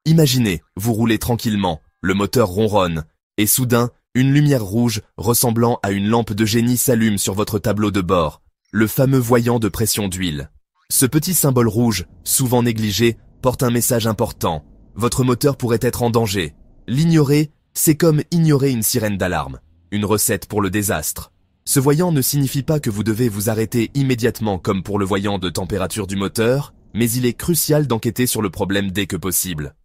Imaginez, vous roulez tranquillement, le moteur ronronne, et soudain, une lumière rouge ressemblant à une lampe de génie s'allume sur votre tableau de bord, le fameux voyant de pression d'huile. Ce petit symbole rouge, souvent négligé, porte un message important. Votre moteur pourrait être en danger. L'ignorer, c'est comme ignorer une sirène d'alarme, une recette pour le désastre. Ce voyant ne signifie pas que vous devez vous arrêter immédiatement comme pour le voyant de température du moteur, mais il est crucial d'enquêter sur le problème dès que possible.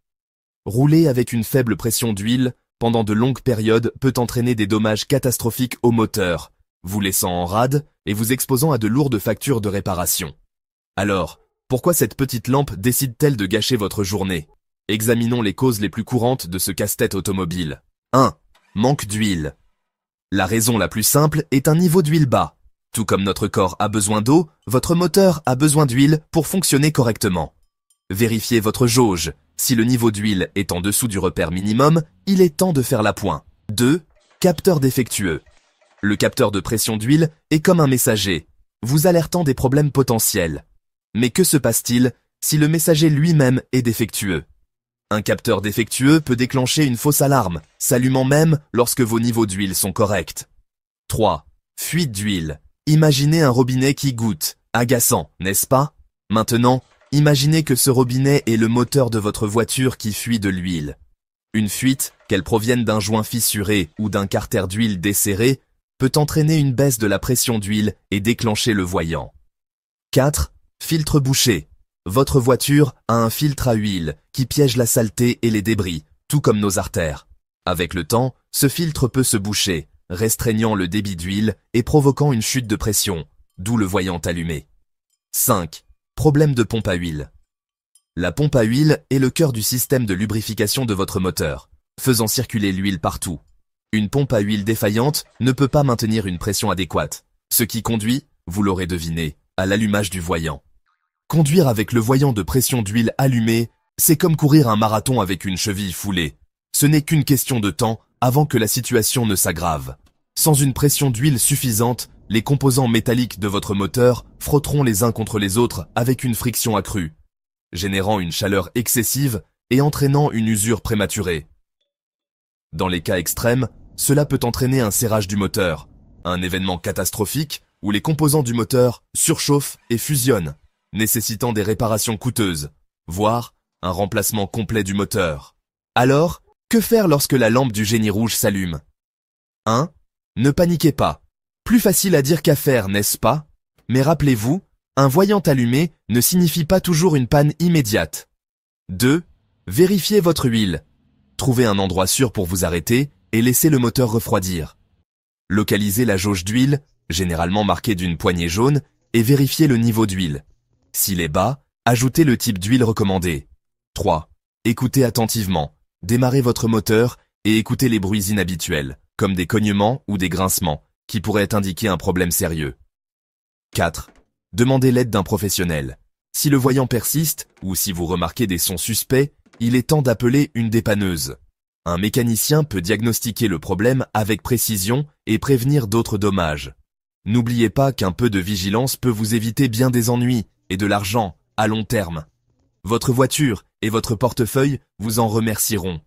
Rouler avec une faible pression d'huile pendant de longues périodes peut entraîner des dommages catastrophiques au moteur, vous laissant en rade et vous exposant à de lourdes factures de réparation. Alors, pourquoi cette petite lampe décide-t-elle de gâcher votre journée? Examinons les causes les plus courantes de ce casse-tête automobile. 1. Manque d'huile. La raison la plus simple est un niveau d'huile bas. Tout comme notre corps a besoin d'eau, votre moteur a besoin d'huile pour fonctionner correctement. Vérifiez votre jauge. Si le niveau d'huile est en dessous du repère minimum, il est temps de faire l'appoint. 2. Capteur défectueux. Le capteur de pression d'huile est comme un messager, vous alertant des problèmes potentiels. Mais que se passe-t-il si le messager lui-même est défectueux? Un capteur défectueux peut déclencher une fausse alarme, s'allumant même lorsque vos niveaux d'huile sont corrects. 3. Fuite d'huile. Imaginez un robinet qui goutte. Agaçant, n'est-ce pas? Maintenant, imaginez que ce robinet est le moteur de votre voiture qui fuit de l'huile. Une fuite, qu'elle provienne d'un joint fissuré ou d'un carter d'huile desserré, peut entraîner une baisse de la pression d'huile et déclencher le voyant. 4. Filtre bouché. Votre voiture a un filtre à huile qui piège la saleté et les débris, tout comme nos artères. Avec le temps, ce filtre peut se boucher, restreignant le débit d'huile et provoquant une chute de pression, d'où le voyant allumé. 5. Problème de pompe à huile. La pompe à huile est le cœur du système de lubrification de votre moteur, faisant circuler l'huile partout. Une pompe à huile défaillante ne peut pas maintenir une pression adéquate, ce qui conduit, vous l'aurez deviné, à l'allumage du voyant. Conduire avec le voyant de pression d'huile allumé, c'est comme courir un marathon avec une cheville foulée. Ce n'est qu'une question de temps avant que la situation ne s'aggrave. Sans une pression d'huile suffisante, les composants métalliques de votre moteur frotteront les uns contre les autres avec une friction accrue, générant une chaleur excessive et entraînant une usure prématurée. Dans les cas extrêmes, cela peut entraîner un serrage du moteur, un événement catastrophique où les composants du moteur surchauffent et fusionnent, nécessitant des réparations coûteuses, voire un remplacement complet du moteur. Alors, que faire lorsque la lampe du génie rouge s'allume? 1. Ne paniquez pas. Plus facile à dire qu'à faire, n'est-ce pas? Mais rappelez-vous, un voyant allumé ne signifie pas toujours une panne immédiate. 2. Vérifiez votre huile. Trouvez un endroit sûr pour vous arrêter et laissez le moteur refroidir. Localisez la jauge d'huile, généralement marquée d'une poignée jaune, et vérifiez le niveau d'huile. S'il est bas, ajoutez le type d'huile recommandé. 3. Écoutez attentivement. Démarrez votre moteur et écoutez les bruits inhabituels, comme des cognements ou des grincements, qui pourraient indiquer un problème sérieux. 4. Demandez l'aide d'un professionnel. Si le voyant persiste, ou si vous remarquez des sons suspects, il est temps d'appeler une dépanneuse. Un mécanicien peut diagnostiquer le problème avec précision et prévenir d'autres dommages. N'oubliez pas qu'un peu de vigilance peut vous éviter bien des ennuis et de l'argent à long terme. Votre voiture et votre portefeuille vous en remercieront.